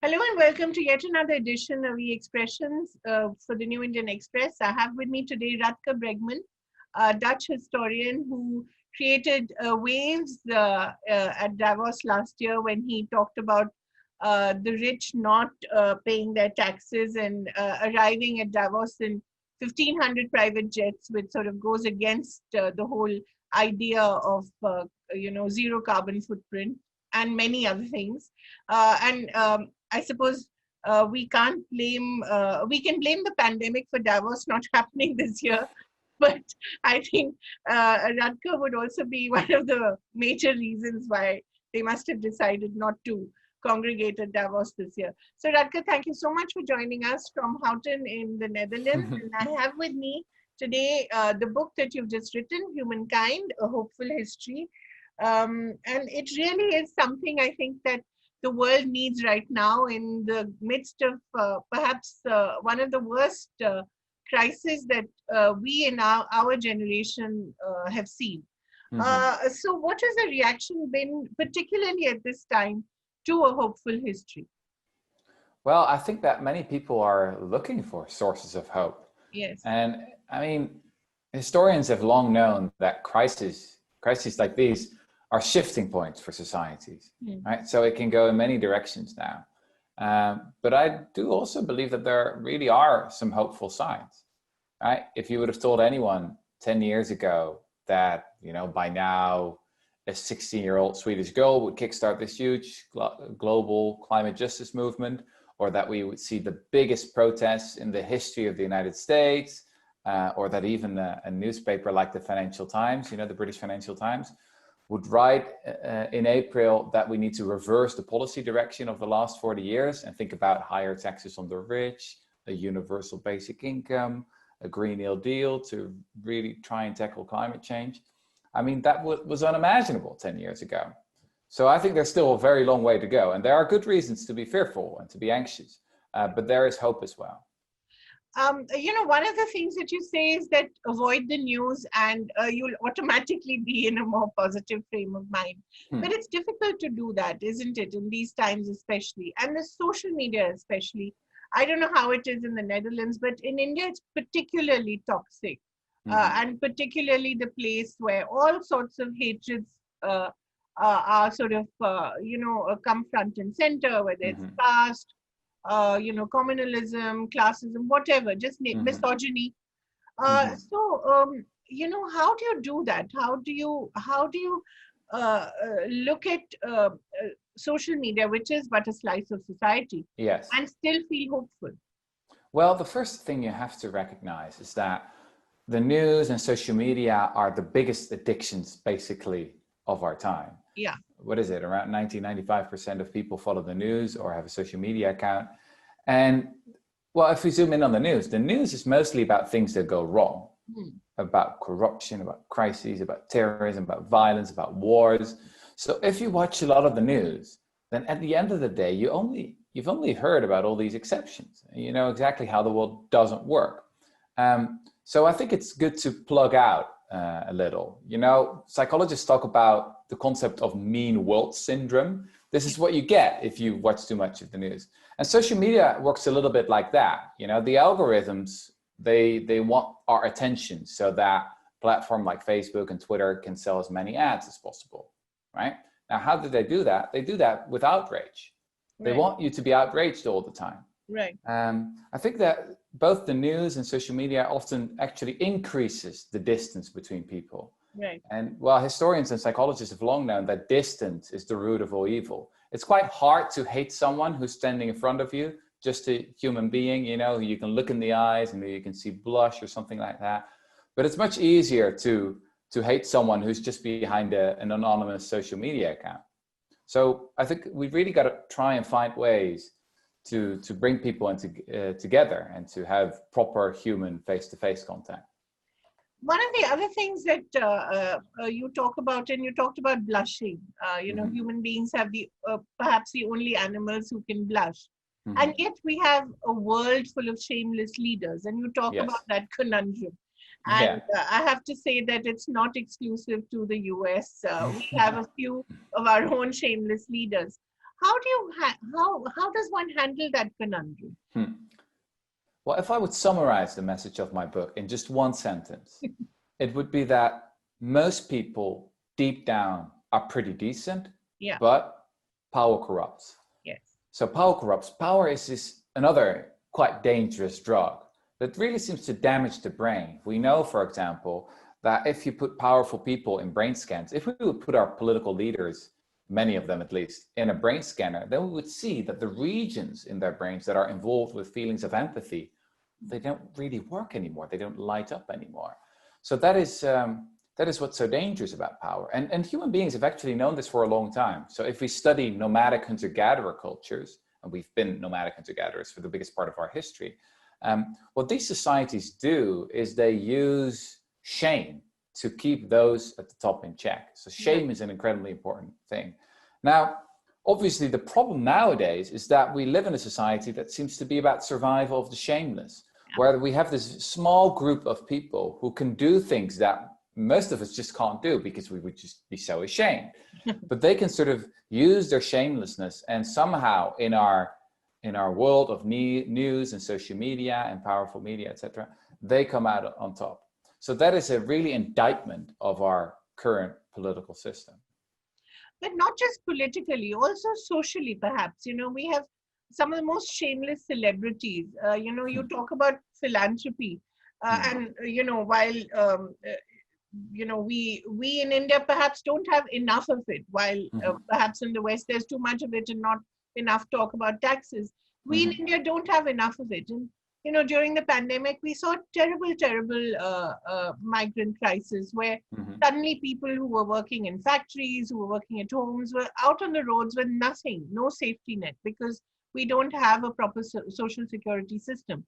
Hello and welcome to yet another edition of E-Expressions for the New Indian Express. I have with me today Rutger Bregman, a Dutch historian who created waves at Davos last year when he talked about the rich not paying their taxes and arriving at Davos in 1,500 private jets, which sort of goes against the whole idea of zero carbon footprint and many other things. I suppose we can blame the pandemic for Davos not happening this year, but I think Rutger would also be one of the major reasons why they must have decided not to congregate at Davos this year. So Rutger, thank you so much for joining us from Houten in the Netherlands. And I have with me today the book that you've just written, Humankind, A Hopeful History. And it really is something I think that the world needs right now in the midst of perhaps one of the worst crises that we in our generation have seen. So what has the reaction been, particularly at this time, to A Hopeful History? Well, I think that many people are looking for sources of hope. Yes. And I mean, historians have long known that crises like these are shifting points for societies, right? So it can go in many directions now. But I do also believe that there really are some hopeful signs, right? If you would have told anyone 10 years ago that, by now a 16-year-old Swedish girl would kickstart this huge global climate justice movement, or that we would see the biggest protests in the history of the United States, or that even a newspaper like the Financial Times, the British Financial Times, would write in April that we need to reverse the policy direction of the last 40 years and think about higher taxes on the rich, a universal basic income, a Green New Deal to really try and tackle climate change. I mean, that was unimaginable 10 years ago. So I think there's still a very long way to go. And there are good reasons to be fearful and to be anxious, but there is hope as well. One of the things that you say is that avoid the news and you'll automatically be in a more positive frame of mind. But it's difficult to do that, isn't it, in these times especially, and the social media especially. I don't know how it is in the Netherlands, but in India, it's particularly toxic. And particularly the place where all sorts of hatreds are sort of, come front and center, whether it's caste, communalism, classism, whatever, just misogyny. So, how do you do that? How do you look at social media, which is but a slice of society, yes, and still feel hopeful? Well, the first thing you have to recognize is that the news and social media are the biggest addictions, basically, of our time. Yeah. What is it? Around 95% of people follow the news or have a social media account. And well, if we zoom in on the news is mostly about things that go wrong, about corruption, about crises, about terrorism, about violence, about wars. So if you watch a lot of the news, then at the end of the day, you've only heard about all these exceptions. You know exactly how the world doesn't work. So I think it's good to plug out a little. Psychologists talk about the concept of mean world syndrome. This is what you get if you watch too much of the news. And social media works a little bit like that. The algorithms, they want our attention so that platform like Facebook and Twitter can sell as many ads as possible, right? Now, how do they do that? They do that with outrage. They want you to be outraged all the time. Right. I think that both the news and social media often actually increases the distance between people. Right. And well, historians and psychologists have long known that distance is the root of all evil. It's quite hard to hate someone who's standing in front of you, just a human being, who you can look in the eyes and you can see blush or something like that. But it's much easier to hate someone who's just behind an anonymous social media account. So I think we've really got to try and find ways to bring people together and to have proper human face-to-face contact. One of the other things that you talk about, and you talked about blushing, human beings have perhaps the only animals who can blush. And yet we have a world full of shameless leaders, and you talk about that conundrum. And I have to say that it's not exclusive to the US. We have a few of our own shameless leaders. how do you how does one handle that conundrum? Well, if I would summarize the message of my book in just one sentence, it would be that most people deep down are pretty decent, Yeah. but power corrupts. Yes. So power corrupts. Power is this another quite dangerous drug that really seems to damage the brain. We know, for example, that if you put powerful people in brain scans, if we would put our political leaders, many of them at least, in a brain scanner, then we would see that the regions in their brains that are involved with feelings of empathy, they don't really work anymore. They don't light up anymore. So that is what's so dangerous about power. And human beings have actually known this for a long time. So if we study nomadic hunter-gatherer cultures, and we've been nomadic hunter-gatherers for the biggest part of our history, what these societies do is they use shame to keep those at the top in check. So shame is an incredibly important thing. Now, obviously, the problem nowadays is that we live in a society that seems to be about survival of the shameless, where we have this small group of people who can do things that most of us just can't do because we would just be so ashamed. But they can sort of use their shamelessness, and somehow in our world of news and social media and powerful media, etc., they come out on top. So that is a really indictment of our current political system. But not just politically, also socially, perhaps. You know, we have some of the most shameless celebrities. You know, you talk about philanthropy, and you know, while you know, we in India perhaps don't have enough of it, while perhaps in the West there's too much of it and not enough talk about taxes. We in India don't have enough of it. And you know, during the pandemic, we saw terrible migrant crisis where suddenly people who were working in factories, who were working at homes, were out on the roads with nothing, no safety net, because we don't have a proper social security system.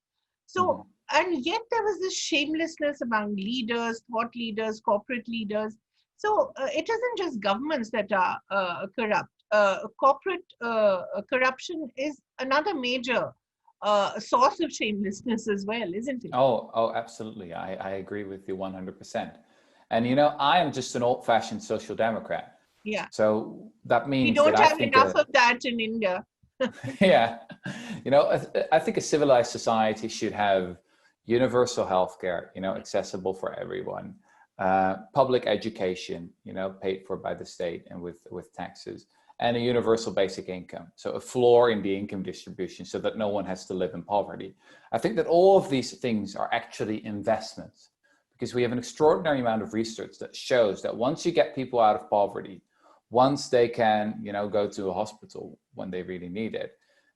So, and yet there was this shamelessness among leaders, thought leaders, corporate leaders. So it isn't just governments that are corrupt. Corporate corruption is another major source of shamelessness as well, isn't it? Oh, absolutely. I agree with you 100%. And you know, I am just an old-fashioned social democrat. Yeah. So that means we don't that have enough of that in India. Yeah, you know, I think a civilized society should have universal healthcare, you know, accessible for everyone, public education, you know, paid for by the state and with taxes, and a universal basic income. So a floor in the income distribution so that no one has to live in poverty. I think that all of these things are actually investments, because we have an extraordinary amount of research that shows that once you get people out of poverty, once they can, you know, go to a hospital when they really need it,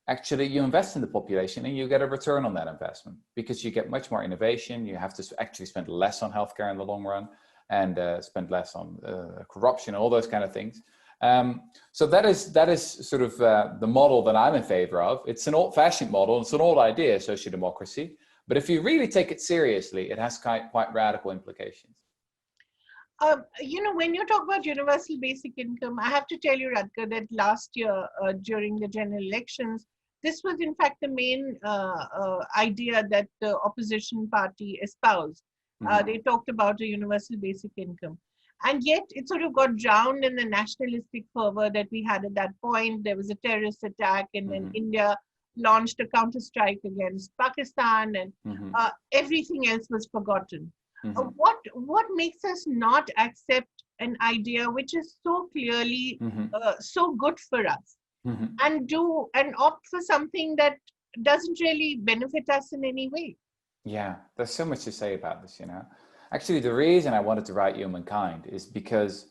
actually you invest in the population and you get a return on that investment, because you get much more innovation. You have to actually spend less on healthcare in the long run, and spend less on corruption, all those kind of things. So that is sort of the model that I'm in favor of. It's an old-fashioned model. It's an old idea, social democracy. But if you really take it seriously, it has quite radical implications. You know, when you talk about universal basic income, I have to tell you, Rutger, that last year during the general elections, this was in fact the main idea that the opposition party espoused. They talked about a universal basic income. And yet it sort of got drowned in the nationalistic fervor that we had at that point. There was a terrorist attack, and then India launched a counterstrike against Pakistan, and everything else was forgotten. What makes us not accept an idea which is so clearly so good for us, and opt for something that doesn't really benefit us in any way? Yeah, there's so much to say about this, you know. Actually, the reason I wanted to write Humankind is because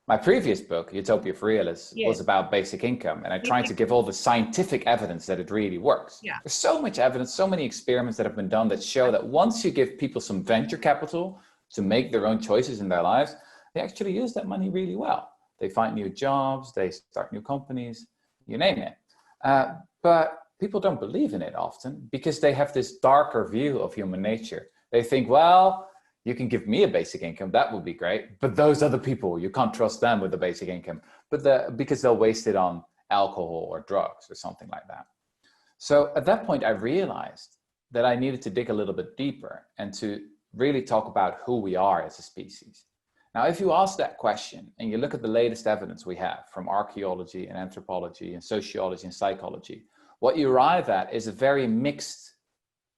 my previous book, Utopia for Realists, was about basic income, and I tried to give all the scientific evidence that it really works. Yeah. There's so much evidence, so many experiments that have been done that show that once you give people some venture capital to make their own choices in their lives, they actually use that money really well. They find new jobs, they start new companies, you name it. But people don't believe in it often because they have this darker view of human nature. They think, well, you can give me a basic income, that would be great. But those other people, you can't trust them with the basic income, because they'll waste it on alcohol or drugs or something like that. So at that point, I realized that I needed to dig a little bit deeper and to really talk about who we are as a species. Now, if you ask that question and you look at the latest evidence we have from archaeology and anthropology and sociology and psychology, what you arrive at is a very mixed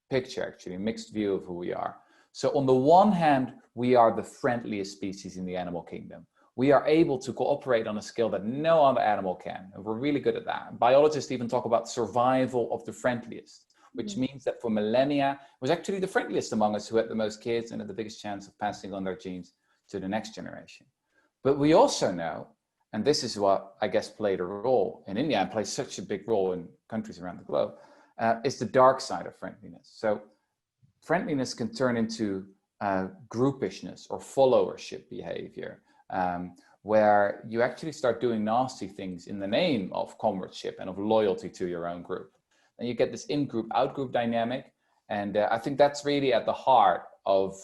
picture, actually, a mixed view of who we are. So on the one hand, we are the friendliest species in the animal kingdom. We are able to cooperate on a scale that no other animal can, and we're really good at that. Biologists even talk about survival of the friendliest, which means that for millennia, it was actually the friendliest among us who had the most kids and had the biggest chance of passing on their genes to the next generation. But we also know, and this is what I guess played a role in India and plays such a big role in countries around the globe, is the dark side of friendliness. So friendliness can turn into groupishness or followership behavior, where you actually start doing nasty things in the name of comradeship and of loyalty to your own group. And you get this in-group, out-group dynamic. And I think that's really at the heart of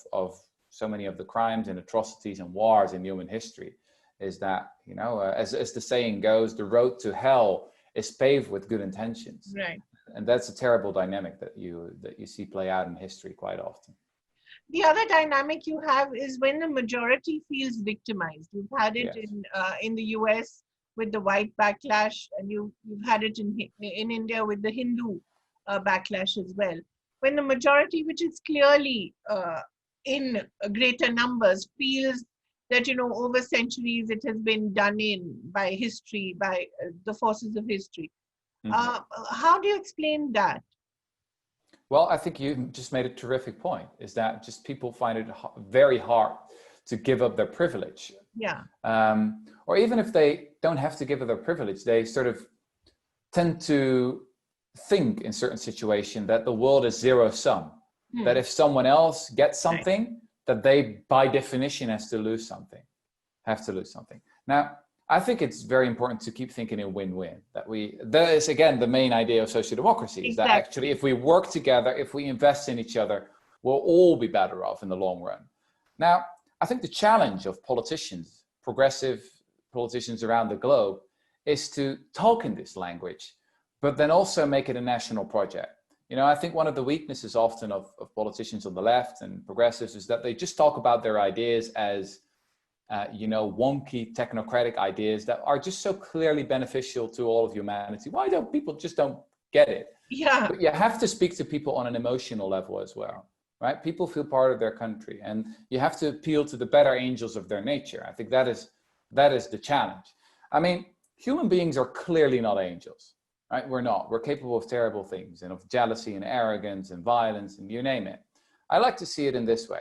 so many of the crimes and atrocities and wars in human history, is that, you know, as the saying goes, the road to hell is paved with good intentions. Right. And that's a terrible dynamic that you see play out in history quite often. The other dynamic you have is when the majority feels victimized. You've had it in the US with the white backlash, and you've had it in India with the Hindu backlash as well. When the majority, which is clearly in greater numbers, feels that, you know, over centuries it has been done in by history, by the forces of history. How do you explain that? Well, I think you just made a terrific point, is that just people find it very hard to give up their privilege. Yeah. Or even if they don't have to give up their privilege, they sort of tend to think in certain situations that the world is zero sum. That if someone else gets something, that they by definition have to lose something. Now, I think it's very important to keep thinking in win-win. That is again the main idea of social democracy, is that actually if we work together, if we invest in each other, we'll all be better off in the long run. Now, I think the challenge of politicians, progressive politicians around the globe, is to talk in this language, but then also make it a national project. You know, I think one of the weaknesses often of politicians on the left and progressives is that they just talk about their ideas as you know, wonky technocratic ideas that are just so clearly beneficial to all of humanity. Why don't people just don't get it? Yeah. But you have to speak to people on an emotional level as well, right? People feel part of their country, and you have to appeal to the better angels of their nature. I think that is the challenge. I mean, human beings are clearly not angels, right? We're not. We're capable of terrible things, and of jealousy and arrogance and violence and you name it. I like to see it in this way.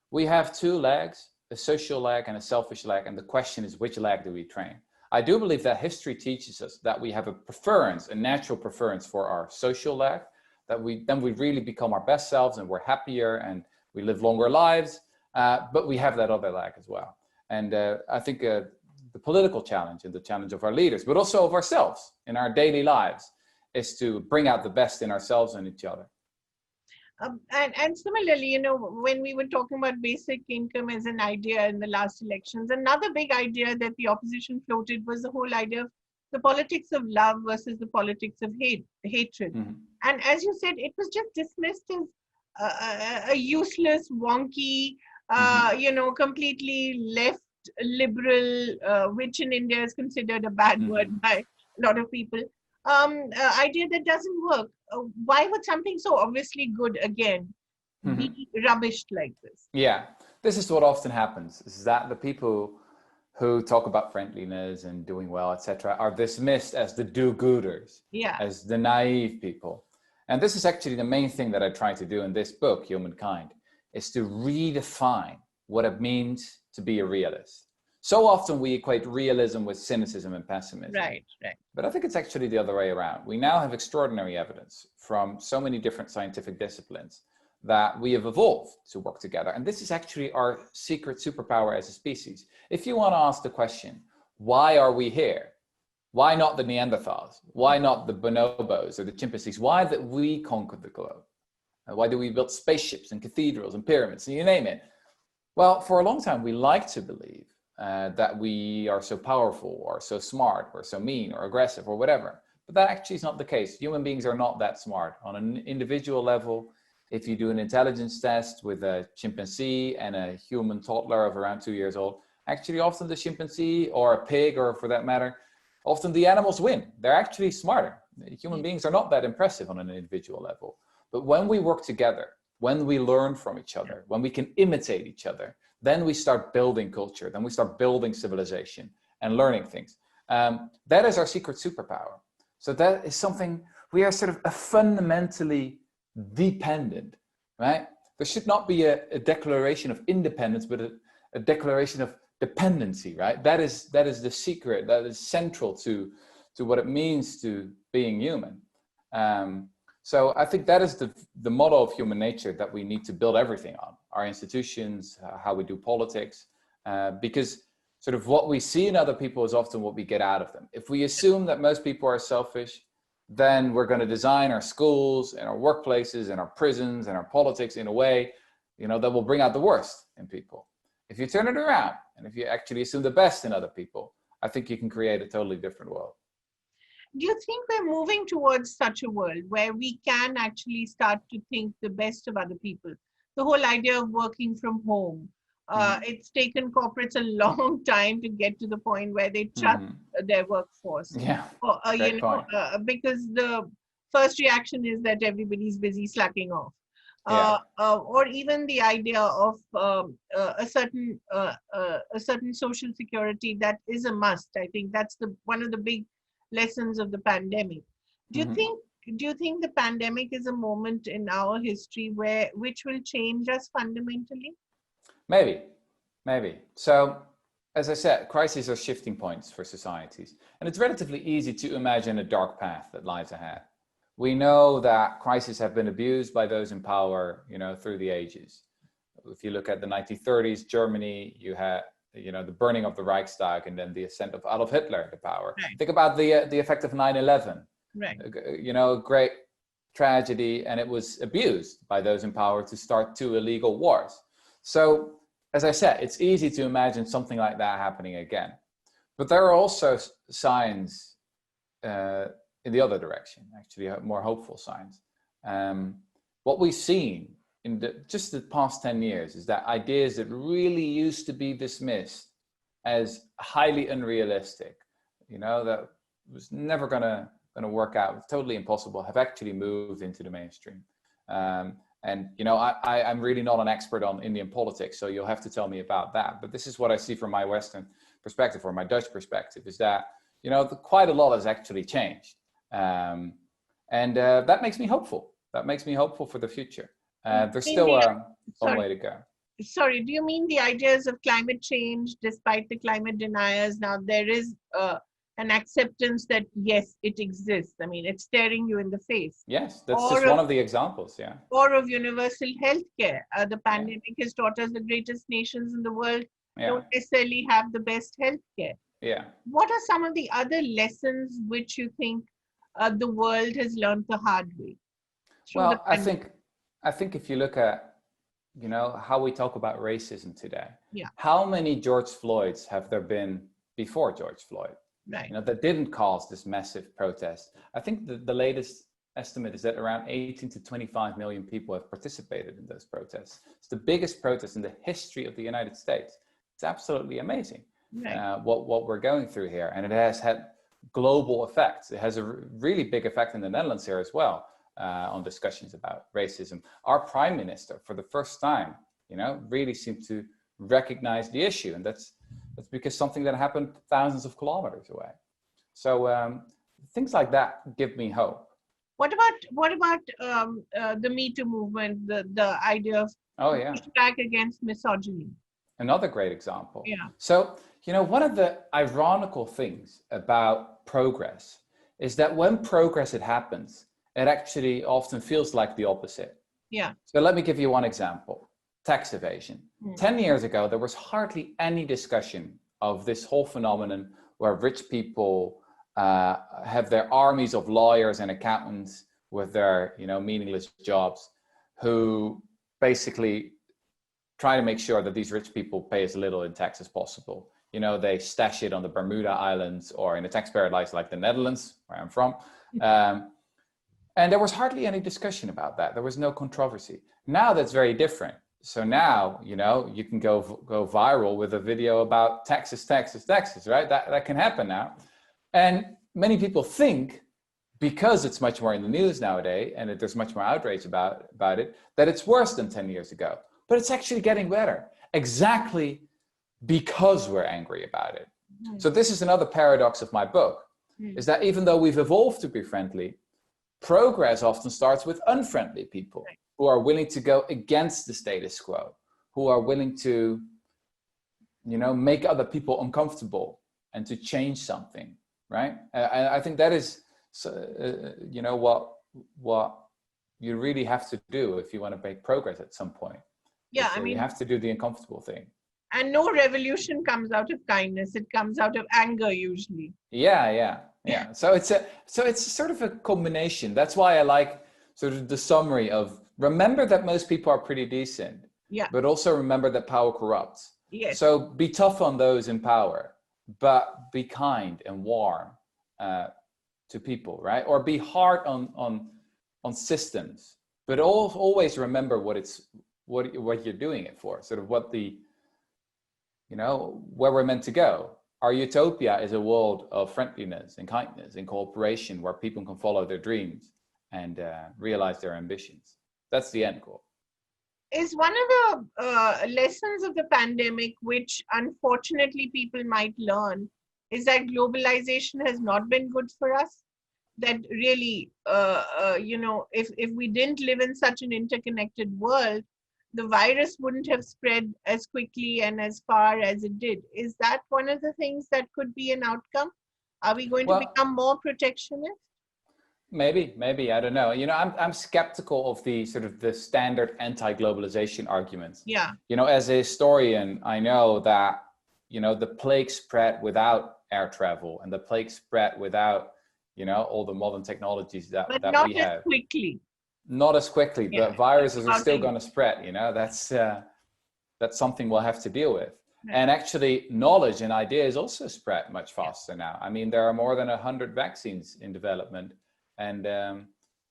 We have two legs, a social leg and a selfish leg, and the question is, which leg do we train? I do believe that history teaches us that we have a preference, a natural preference for our social leg, that we really become our best selves and we're happier and we live longer lives, but we have that other leg as well. And I think the political challenge and the challenge of our leaders, but also of ourselves in our daily lives, is to bring out the best in ourselves and each other. And similarly, you know, when we were talking about basic income as an idea in the last elections, another big idea that the opposition floated was the whole idea of the politics of love versus the politics of hatred. And as you said, it was just dismissed as a useless, wonky, you know, completely left liberal, which in India is considered a bad word by a lot of people. Idea that doesn't work. Why would something so obviously good again be rubbished like this? Yeah, this is what often happens, is that the people who talk about friendliness and doing well, etc., are dismissed as the do-gooders, as the naive people. And this is actually the main thing that I try to do in this book, Humankind, is to redefine what it means to be a realist. So often we equate realism with cynicism and pessimism. Right. But I think it's actually the other way around. We now have extraordinary evidence from so many different scientific disciplines that we have evolved to work together. And this is actually our secret superpower as a species. If you want to ask the question, why are we here? Why not the Neanderthals? Why not the bonobos or the chimpanzees? Why that we conquered the globe? Why do we build spaceships and cathedrals and pyramids and you name it? Well, for a long time, we like to believe that we are so powerful or so smart or so mean or aggressive or whatever. But that actually is not the case. Human beings are not that smart. On an individual level, if you do an intelligence test with a chimpanzee and a human toddler of around 2 years old, actually often the chimpanzee or a pig, or for that matter, often the animals win. They're actually smarter. Human beings are not that impressive on an individual level. But when we work together, when we learn from each other, when we can imitate each other, then we start building culture, then we start building civilization and learning things. That is our secret superpower. So that is something, we are sort of a fundamentally dependent, right? There should not be a declaration of independence, but a declaration of dependency, right? That is the secret, that is central to what it means to being human. So I think that is the model of human nature that we need to build everything on, our institutions, how we do politics, because sort of what we see in other people is often what we get out of them. If we assume that most people are selfish, then we're going to design our schools and our workplaces and our prisons and our politics in a way, that will bring out the worst in people. If you turn it around and if you actually assume the best in other people, I think you can create a totally different world. Do you think we're moving towards such a world where we can actually start to think the best of other people? The whole idea of working from home, it's taken corporates a long time to get to the point where they trust their workforce. Yeah, because the first reaction is that everybody's busy slacking off. Or even the idea of a certain social security that is a must. I think that's one of the big lessons of the pandemic. Do you think the pandemic is a moment in our history which will change us fundamentally? Maybe. So, as I said, crises are shifting points for societies, and it's relatively easy to imagine a dark path that lies ahead. We know that crises have been abused by those in power, through the ages. If you look at the 1930s, Germany, you had the burning of the Reichstag and then the ascent of Adolf Hitler to power. Right. Think about the effect of 9/11. Right. A great tragedy, and it was abused by those in power to start 2 illegal wars. So, as I said, it's easy to imagine something like that happening again. But there are also signs in the other direction, actually, more hopeful signs. What we've seen in just the past 10 years is that ideas that really used to be dismissed as highly unrealistic, that was never gonna work out, totally impossible, have actually moved into the mainstream. I'm really not an expert on Indian politics, so you'll have to tell me about that. But this is what I see from my Western perspective, or my Dutch perspective, is that, quite a lot has actually changed. That makes me hopeful. That makes me hopeful for the future. There's still a long way to go. Sorry, do you mean the ideas of climate change, despite the climate deniers? Now there is an acceptance that, yes, it exists. I mean, it's staring you in the face. Yes, that's just one of the examples, yeah. Or of universal healthcare. The pandemic has taught us the greatest nations in the world don't necessarily have the best healthcare. Yeah. What are some of the other lessons which you think the world has learned the hard way? Well, I think if you look at, how we talk about racism today, how many George Floyds have there been before George Floyd? Right. That didn't cause this massive protest. I think the latest estimate is that around 18 to 25 million people have participated in those protests. It's the biggest protest in the history of the United States. It's absolutely amazing. Right. What we're going through here, and it has had global effects. It has a really big effect in the Netherlands here as well, on discussions about racism. Our prime minister, for the first time, really seemed to recognize the issue, and that's because something that happened thousands of kilometers away. So things like that give me hope. What about the Me Too movement? The idea of pushback against misogyny. Another great example. Yeah. So, one of the ironical things about progress is that when progress happens, it actually often feels like the opposite. Yeah. So let me give you one example. Tax evasion. 10 years ago, there was hardly any discussion of this whole phenomenon where rich people have their armies of lawyers and accountants with their, meaningless jobs, who basically try to make sure that these rich people pay as little in tax as possible. They stash it on the Bermuda Islands or in a tax paradise like the Netherlands, where I'm from. And there was hardly any discussion about that. There was no controversy. Now that's very different. so now, you know, you can go viral with a video about Texas, right? That can happen now. And many people think, because it's much more in the news nowadays and there's much more outrage about it, that it's worse than 10 years ago. But it's actually getting better, exactly because we're angry about it. So this is another paradox of my book, is that even though we've evolved to be friendly, progress often starts with unfriendly people who are willing to go against the status quo, who are willing to, you know, make other people uncomfortable and to change something, right? I think that is, you know, what you really have to do if you want to make progress at some point. Yeah, I mean, you have to do the uncomfortable thing. And no revolution comes out of kindness; it comes out of anger usually. Yeah. So it's sort of a combination. That's why I like sort of the summary of, remember that most people are pretty decent. Yeah. But also remember that power corrupts. Yes. So be tough on those in power, but be kind and warm to people, right? Or be hard on systems, but always remember what you're doing it for. Sort of what the, you know, where we're meant to go. Our utopia is a world of friendliness and kindness and cooperation, where people can follow their dreams and realize their ambitions. That's the end goal. Is one of the lessons of the pandemic, which unfortunately people might learn, is that globalization has not been good for us. That really, you know, if we didn't live in such an interconnected world, the virus wouldn't have spread as quickly and as far as it did. Is that one of the things that could be an outcome? Are we going to become more protectionist? Maybe, I don't know. You know, I'm skeptical of the sort of the standard anti-globalization arguments. Yeah. You know, as a historian, I know that, you know, the plague spread without air travel, and the plague spread without, you know, all the modern technologies that we have. But not as quickly. Not as quickly, Yeah. but viruses are still going to spread. You know, that's something we'll have to deal with. Right. And actually, knowledge and ideas also spread much faster now. I mean, there are more than 100 vaccines in development. And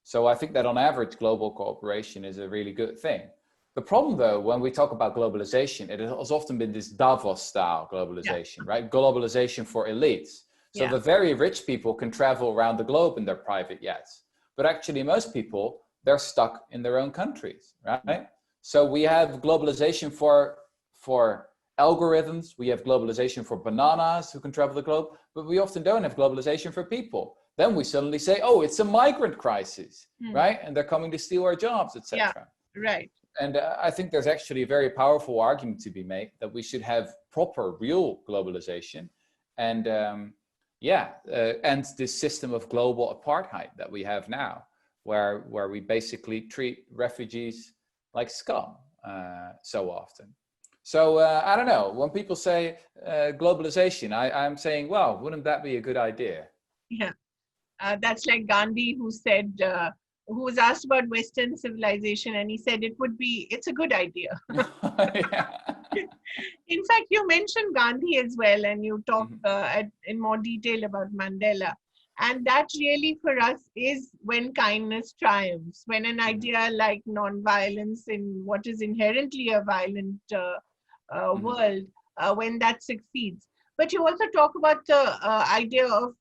so I think that on average, global cooperation is a really good thing. The problem, though, when we talk about globalization, it has often been this Davos-style globalization, right? Globalization for elites. So the very rich people can travel around the globe in their private jets. But actually, most people, they're stuck in their own countries, right? So we have globalization for algorithms. We have globalization for bananas who can travel the globe. But we often don't have globalization for people. Then we suddenly say, oh, it's a migrant crisis, right? And they're coming to steal our jobs, etc. Yeah, right. And I think there's actually a very powerful argument to be made that we should have proper, real globalization, and end this system of global apartheid that we have now, where we basically treat refugees like scum so often. So I don't know, when people say globalization, I'm saying, well, wouldn't that be a good idea? Yeah. That's like Gandhi, who said, who was asked about Western civilization, and he said it's a good idea. In fact, you mentioned Gandhi as well, and you talk in more detail about Mandela. And that really for us is when kindness triumphs, when an idea like nonviolence in what is inherently a violent world, when that succeeds. But you also talk about the idea of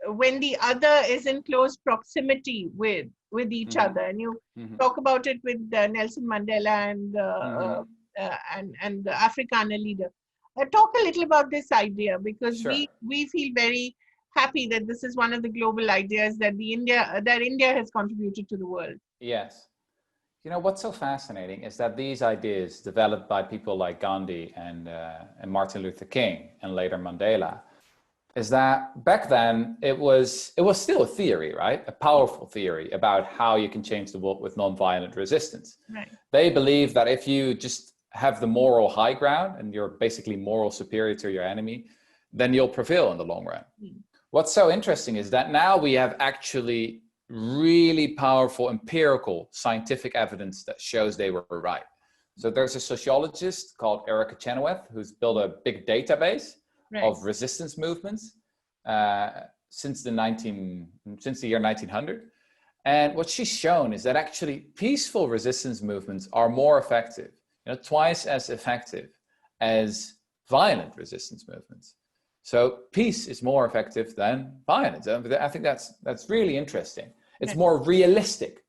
when the other is in close proximity with each other, and you talk about it with Nelson Mandela and the Afrikaner leader. Talk a little about this idea, because we feel very happy that this is one of the global ideas that India has contributed to the world. Yes. You know, what's so fascinating is that these ideas developed by people like Gandhi and Martin Luther King and later Mandela, is that back then it was still a theory, right? A powerful theory about how you can change the world with nonviolent resistance. Right. They believe that if you just have the moral high ground and you're basically moral superior to your enemy, then you'll prevail in the long run. What's so interesting is that now we have actually really powerful empirical scientific evidence that shows they were right. So there's a sociologist called Erica Chenoweth who's built a big database of resistance movements since the year 1900, And what she's shown is that actually peaceful resistance movements are more effective, twice as effective as violent resistance movements. So peace is more effective than violence. I think that's really interesting. It's more realistic.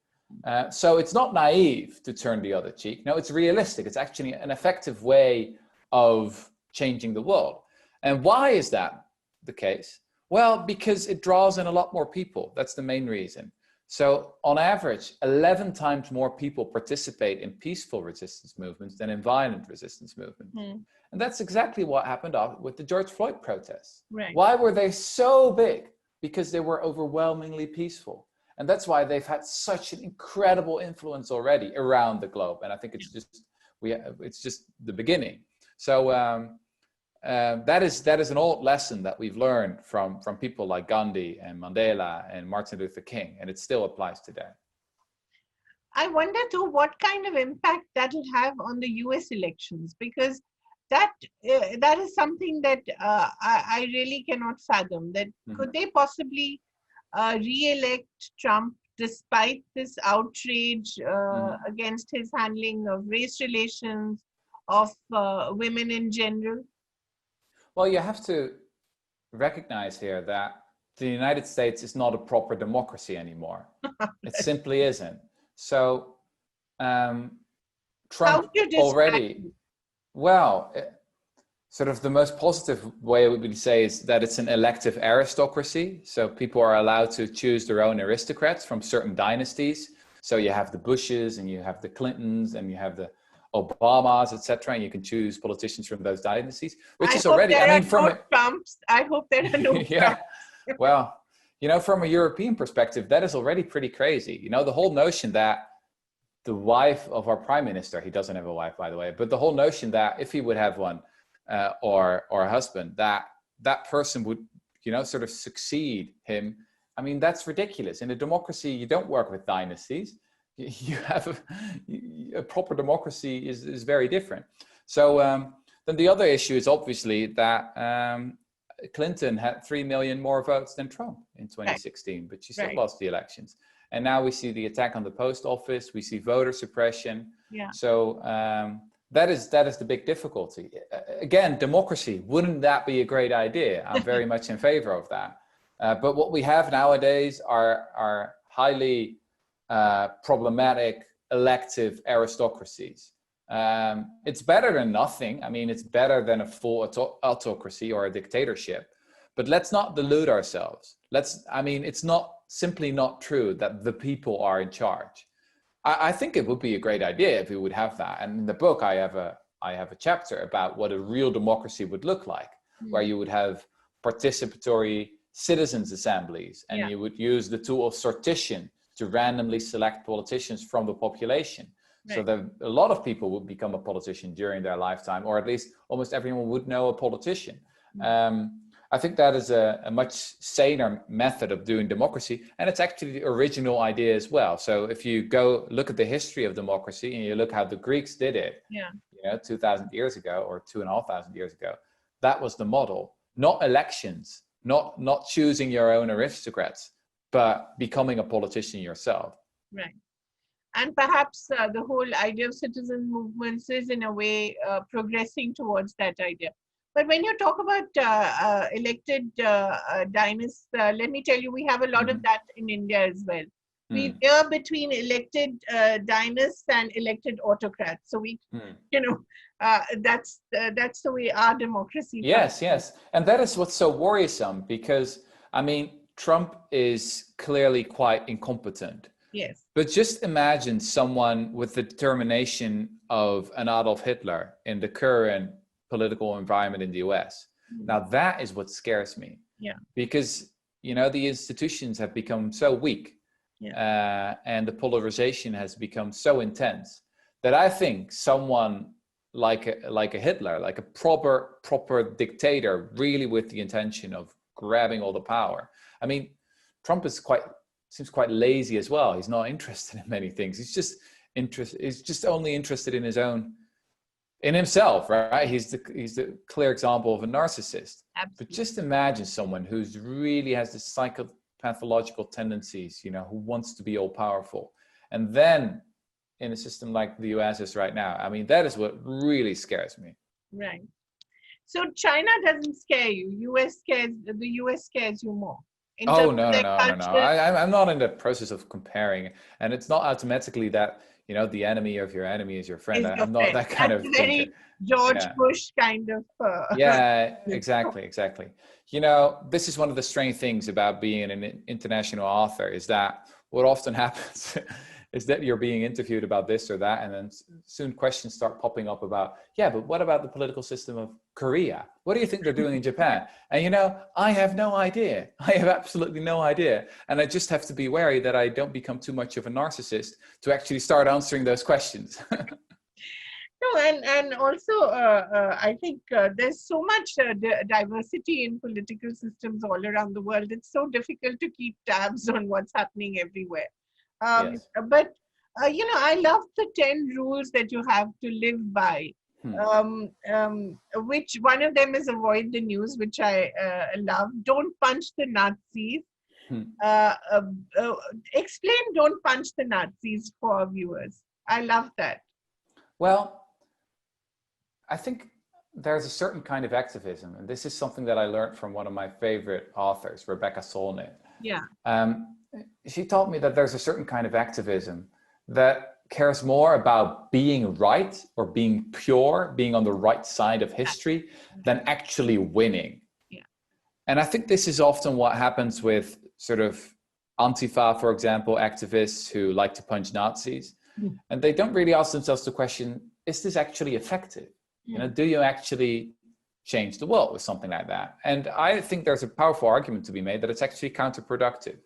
So it's not naive to turn the other cheek. No, it's realistic. It's actually an effective way of changing the world. And why is that the case? Well, because it draws in a lot more people. That's the main reason. So on average, 11 times more people participate in peaceful resistance movements than in violent resistance movements. And that's exactly what happened with the George Floyd protests. Right. Why were they so big? Because they were overwhelmingly peaceful. And that's why they've had such an incredible influence already around the globe. And I think it's just the beginning. So that is an old lesson that we've learned from people like Gandhi and Mandela and Martin Luther King, and it still applies today. I wonder too what kind of impact that will have on the US elections, because that is something that I really cannot fathom. That could they possibly re-elect Trump despite this outrage against his handling of race relations, of women in general? Well, you have to recognize here that the United States is not a proper democracy anymore. It simply isn't. So Trump already, sort of the most positive way we would say is that it's an elective aristocracy. So people are allowed to choose their own aristocrats from certain dynasties. So you have the Bushes and you have the Clintons and you have the Obamas, etc., and you can choose politicians from those dynasties, which is already. I mean, from Trumps. I hope there are no Trumps. Well, from a European perspective, that is already pretty crazy. The whole notion that the wife of our prime minister, he doesn't have a wife, by the way, but the whole notion that if he would have one, or a husband, that person would, sort of succeed him. I mean, that's ridiculous. In a democracy, you don't work with dynasties. You have a proper democracy is very different. So then the other issue is obviously that Clinton had 3 million more votes than Trump in 2016, but she still lost the elections. And now we see the attack on the post office. We see voter suppression. Yeah. So that is the big difficulty. Again, democracy, wouldn't that be a great idea? I'm very much in favor of that. But what we have nowadays are highly problematic elective aristocracies. It's better than nothing. I mean, it's better than a full autocracy or a dictatorship. But let's not delude ourselves. It's simply not true that the people are in charge. I think it would be a great idea if we would have that. And in the book, I have a chapter about what a real democracy would look like, where you would have participatory citizens' assemblies, and you would use the tool of sortition to randomly select politicians from the population. Right. So that a lot of people would become a politician during their lifetime, or at least almost everyone would know a politician. I think that is a much saner method of doing democracy, and it's actually the original idea as well. So if you go look at the history of democracy and you look how the Greeks did it, 2,000 years ago or 2,500 years ago, that was the model. Not elections, not choosing your own aristocrats, but becoming a politician yourself. Right. And perhaps the whole idea of citizen movements is in a way progressing towards that idea. But when you talk about elected dynasts, let me tell you, we have a lot of that in India as well. We veer between elected dynasts and elected autocrats. So we, that's the way our democracy. Yes. And that is what's so worrisome, because, I mean, Trump is clearly quite incompetent. Yes. But just imagine someone with the determination of an Adolf Hitler in the current political environment in the US. Now that is what scares me. Yeah. Because, the institutions have become so weak, and the polarization has become so intense, that I think someone like a Hitler, like a proper dictator, really with the intention of grabbing all the power. I mean, Trump seems quite lazy as well. He's not interested in many things. He's just only interested in himself, right? He's the clear example of a narcissist. Absolutely. But just imagine someone who's really has this pathological tendencies, you know, who wants to be all powerful. And then in a system like the US is right now, I mean, that is what really scares me. Right. So China doesn't scare you. The US scares you more. Oh, no. I'm not in the process of comparing. And it's not automatically that, you know, the enemy of your enemy is your friend. I'm not that kind of thinker. George Bush kind of. Yeah, exactly. You know, this is one of the strange things about being an international author, is that what often happens is that you're being interviewed about this or that, and then soon questions start popping up about, yeah, but what about the political system of Korea? What do you think they're doing in Japan? And you know, I have no idea. I have absolutely no idea. And I just have to be wary that I don't become too much of a narcissist to actually start answering those questions. No, and also I think there's so much diversity in political systems all around the world. It's so difficult to keep tabs on what's happening everywhere. Yes. But you know, I love the 10 rules that you have to live by. Which one of them is avoid the news, which I love. Don't punch the Nazis. Explain don't punch the Nazis for our viewers. I love that. Well, I think there's a certain kind of activism, and this is something that I learned from one of my favorite authors, Rebecca Solnit. Yeah. She taught me that there's a certain kind of activism that cares more about being right or being pure, being on the right side of history, than actually winning. Yeah. And I think this is often what happens with sort of Antifa, for example, activists who like to punch Nazis. And they don't really ask themselves the question, is this actually effective? You know, do you actually change the world with something like that? And I think there's a powerful argument to be made that it's actually counterproductive.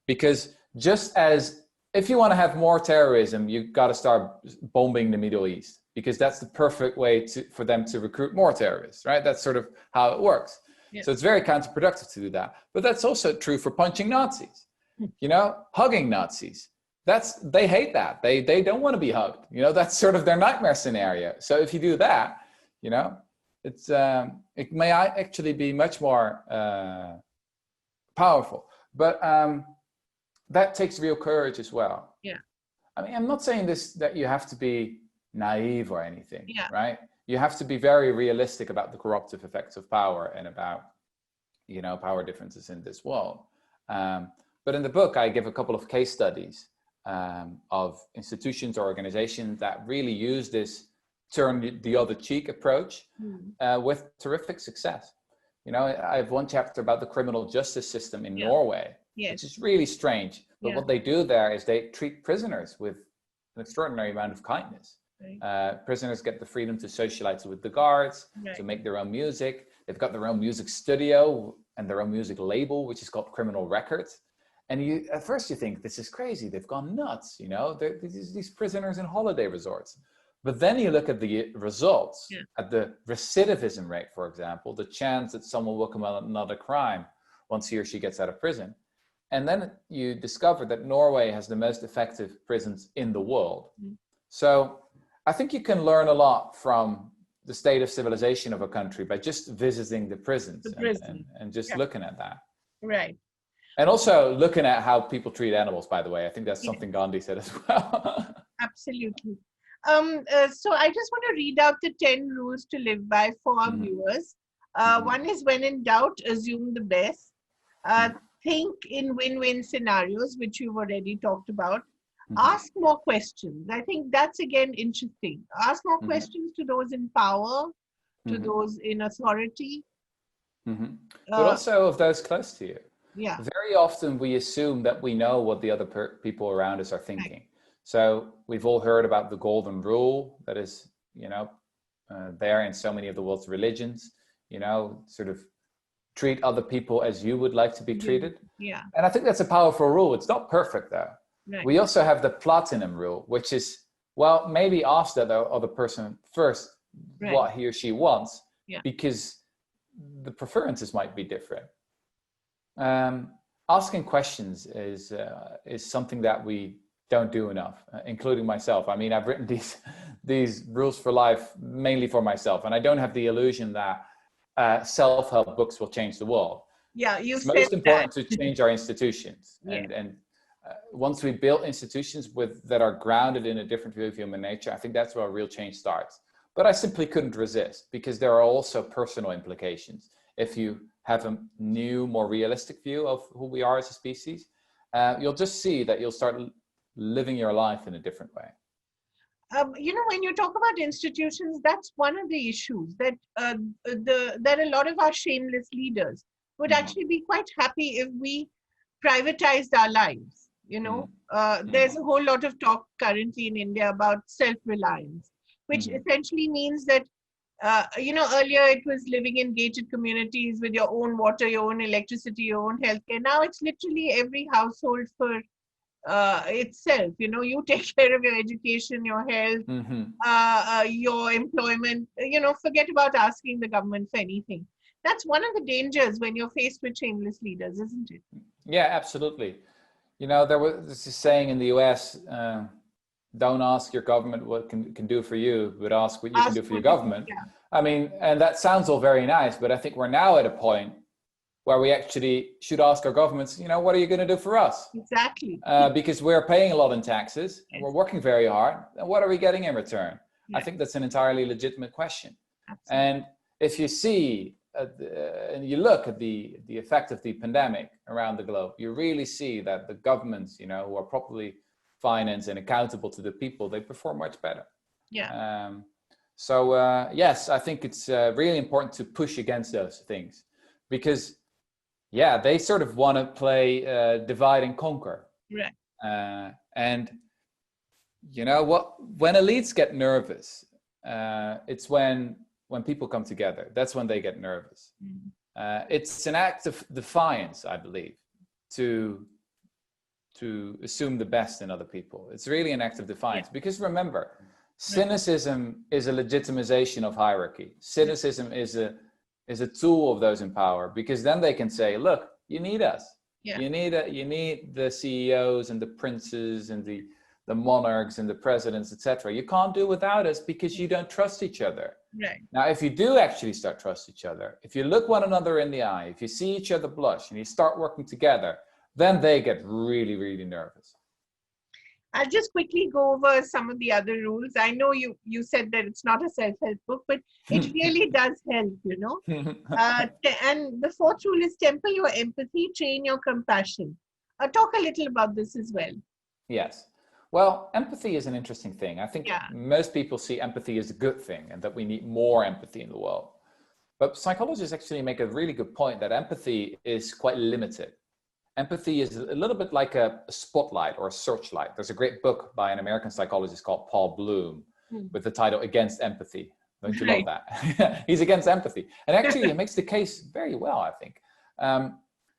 Because just as if you want to have more terrorism, you've got to start bombing the Middle East, because that's the perfect way for them to recruit more terrorists, right? That's sort of how it works. Yeah. So it's very counterproductive to do that. But that's also true for punching Nazis, you know, hugging Nazis. They hate that. They don't want to be hugged. You know, that's sort of their nightmare scenario. So if you do that, you know, it may actually be much more powerful. But that takes real courage as well. Yeah. I mean, I'm not saying that you have to be naive or anything, yeah. right? You have to be very realistic about the corruptive effects of power and about, you know, power differences in this world. But in the book, I give a couple of case studies of institutions or organizations that really use this turn the other cheek approach with terrific success. You know, I have one chapter about the criminal justice system in Norway, which is really strange. But what they do there is they treat prisoners with an extraordinary amount of kindness. Right. Prisoners get the freedom to socialize with the guards, to make their own music. They've got their own music studio and their own music label, which is called Criminal Records. And at first you think, this is crazy. They've gone nuts, you know, these prisoners in holiday resorts. But then you look at the results, at the recidivism rate, for example, the chance that someone will commit another crime once he or she gets out of prison. And then you discover that Norway has the most effective prisons in the world. So I think you can learn a lot from the state of civilization of a country by just visiting the prisons and just looking at that. Right. And also looking at how people treat animals, by the way. I think that's something Gandhi said as well. Absolutely. So I just want to read out the 10 rules to live by for our viewers. One is, when in doubt, assume the best. Think in win-win scenarios, which you've already talked about. Ask more questions. I think that's, again, interesting. Ask more questions to those in power, to those in authority. But also of those close to you. Yeah. Very often we assume that we know what the other people around us are thinking. Right. So we've all heard about the golden rule that is, you know, there in so many of the world's religions, you know, sort of treat other people as you would like to be treated. Yeah. And I think that's a powerful rule. It's not perfect though. Right. We also have the platinum rule, which is, well, maybe ask that other person first what he or she wants, because the preferences might be different. Asking questions is something that we don't do enough, including myself. I mean, I've written these rules for life mainly for myself, and I don't have the illusion that self-help books will change the world. Yeah, you It's said most that. important to change our institutions. Yeah. And once we build institutions that are grounded in a different view of human nature, I think that's where real change starts. But I simply couldn't resist, because there are also personal implications. If you have a new, more realistic view of who we are as a species, you'll just see that you'll start living your life in a different way. You know, when you talk about institutions, that's one of the issues, that that a lot of our shameless leaders would actually be quite happy if we privatized our lives. You know, there's a whole lot of talk currently in India about self-reliance, which essentially means that, you know, earlier it was living in gated communities with your own water, your own electricity, your own healthcare. Now it's literally every household for itself. You know, you take care of your education, your health, your employment. You know, forget about asking the government for anything. That's one of the dangers when you're faced with shameless leaders, isn't it? Yeah, absolutely. You know, there was this saying in the US, don't ask your government what can do for you, but ask what you can do for your government. Yeah. I mean, and that sounds all very nice, but I think we're now at a point where we actually should ask our governments, you know, what are you going to do for us? Exactly. Because we're paying a lot in taxes and we're working very hard. And what are we getting in return? Yeah. I think that's an entirely legitimate question. Absolutely. And if you see and you look at the effect of the pandemic around the globe, you really see that the governments, you know, who are properly financed and accountable to the people, they perform much better. Yeah. So yes, I think it's really important to push against those things, because yeah, they sort of want to play divide and conquer. Right. And you know what? When elites get nervous, it's when people come together. That's when they get nervous. It's an act of defiance, I believe, to assume the best in other people. It's really an act of defiance, because remember, cynicism is a legitimization of hierarchy. Cynicism is a tool of those in power, because then they can say, look, you need us. Yeah. You need the CEOs and the princes and the monarchs and the presidents, etc. You can't do without us because you don't trust each other. Right. Now, if you do actually start trust each other, if you look one another in the eye, if you see each other blush and you start working together, then they get really, really nervous. I'll just quickly go over some of the other rules. I know you said that it's not a self-help book, but it really does help, you know. And the fourth rule is temper your empathy, train your compassion. Talk a little about this as well. Yes. Well, empathy is an interesting thing. I think most people see empathy as a good thing and that we need more empathy in the world. But psychologists actually make a really good point that empathy is quite limited. Empathy is a little bit like a spotlight or a searchlight. There's a great book by an American psychologist called Paul Bloom with the title Against Empathy. Don't you love that? He's against empathy. And actually he makes the case very well, I think,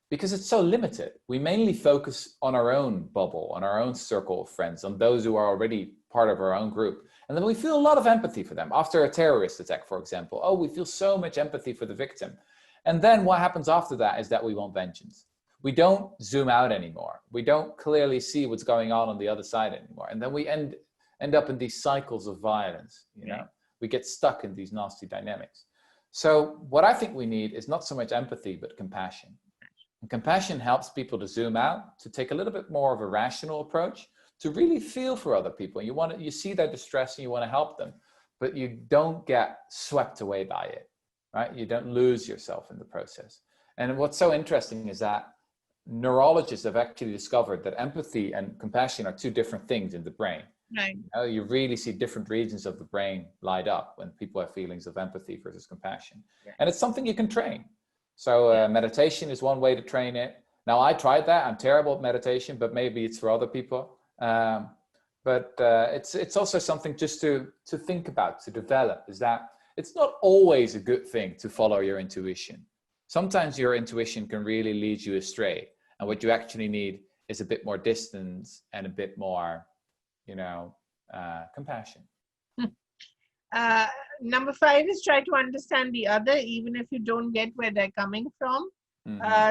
because it's so limited. We mainly focus on our own bubble, on our own circle of friends, on those who are already part of our own group. And then we feel a lot of empathy for them. After a terrorist attack, for example, we feel so much empathy for the victim. And then what happens after that is that we want vengeance. We don't zoom out anymore. We don't clearly see what's going on the other side anymore. And then we end up in these cycles of violence, you know? We get stuck in these nasty dynamics. So what I think we need is not so much empathy, but compassion. And compassion helps people to zoom out, to take a little bit more of a rational approach, to really feel for other people. You see their distress and you want to help them, but you don't get swept away by it, right? You don't lose yourself in the process. And what's so interesting is that neurologists have actually discovered that empathy and compassion are two different things in the brain. Right. You really see different regions of the brain light up when people have feelings of empathy versus compassion. And it's something you can train. So meditation is one way to train it. Now, I tried that. I'm terrible at meditation, but maybe it's for other people. But it's also something just to think about, to develop, is that it's not always a good thing to follow your intuition. Sometimes your intuition can really lead you astray. And what you actually need is a bit more distance and a bit more, you know, compassion. Number 5 is try to understand the other, even if you don't get where they're coming from.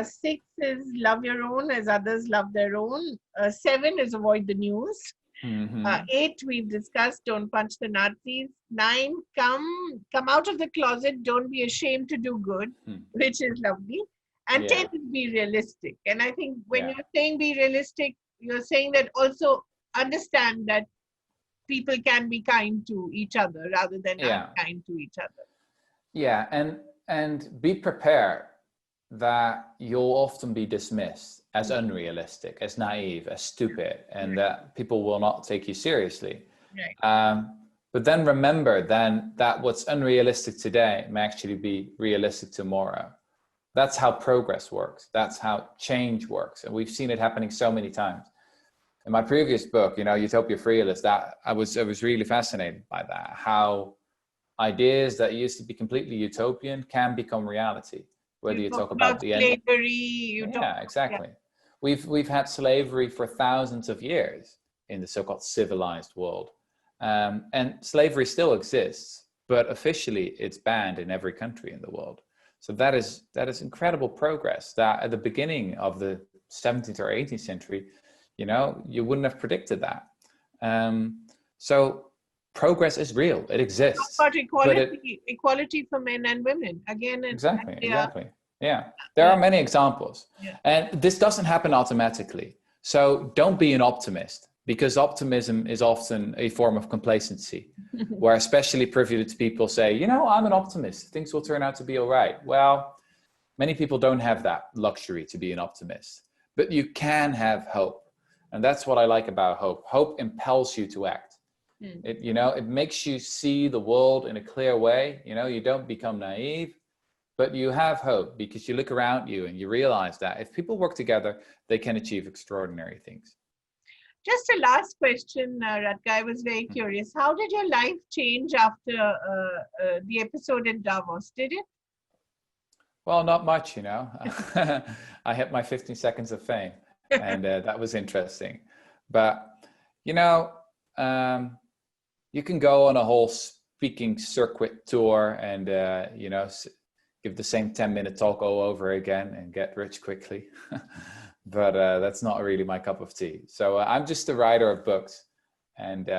6 is love your own as others love their own. 7 is avoid the news. 8, we've discussed, don't punch the Nazis. 9, come out of the closet, don't be ashamed to do good, which is lovely. and 10 is be realistic. And I think when you're saying be realistic, you're saying that also understand that people can be kind to each other rather than unkind to each other. Yeah, and be prepared that you'll often be dismissed as unrealistic, as naive, as stupid, and that people will not take you seriously. Right. But then remember then that what's unrealistic today may actually be realistic tomorrow. That's how progress works. That's how change works. And we've seen it happening so many times. In my previous book, Utopia for Realists, that I was really fascinated by that, how ideas that used to be completely utopian can become reality. Whether you talk about the slavery, exactly. We've had slavery for thousands of years in the so-called civilized world, and slavery still exists, but officially it's banned in every country in the world. So that is incredible progress. That at the beginning of the 17th or 18th century, you wouldn't have predicted that. So progress is real. It exists. But equality for men and women again. Exactly. Yeah, there are many examples, and this doesn't happen automatically. So don't be an optimist, because optimism is often a form of complacency, where especially privileged people say, I'm an optimist. Things will turn out to be all right. Well, many people don't have that luxury to be an optimist, but you can have hope, and that's what I like about hope. Hope impels you to act. It makes you see the world in a clear way. You don't become naive, but you have hope because you look around you and you realize that if people work together, they can achieve extraordinary things. Just a last question, Rutger. I was very curious. How did your life change after the episode in Davos? Did it? Well, not much, I hit my 15 seconds of fame, and that was interesting. But, you can go on a whole speaking circuit tour and, give the same 10-minute talk all over again and get rich quickly. But that's not really my cup of tea. So I'm just a writer of books. And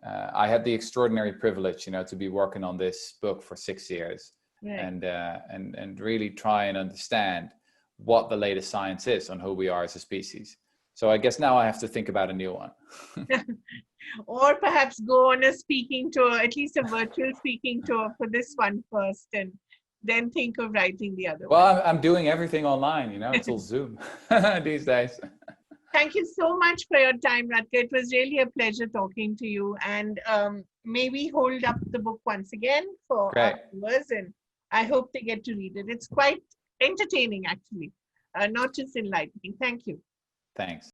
I had the extraordinary privilege, to be working on this book for 6 years. Right. And really try and understand what the latest science is on who we are as a species. So I guess now I have to think about a new one. Or perhaps go on a speaking tour, at least a virtual speaking tour for this one first, and then think of writing the other one. Well, I'm doing everything online, it's all Zoom these days. Thank you so much for your time, Rutger. It was really a pleasure talking to you. And maybe hold up the book once again for our viewers, and I hope they get to read it. It's quite entertaining, actually, not just enlightening. Thank you. Thanks.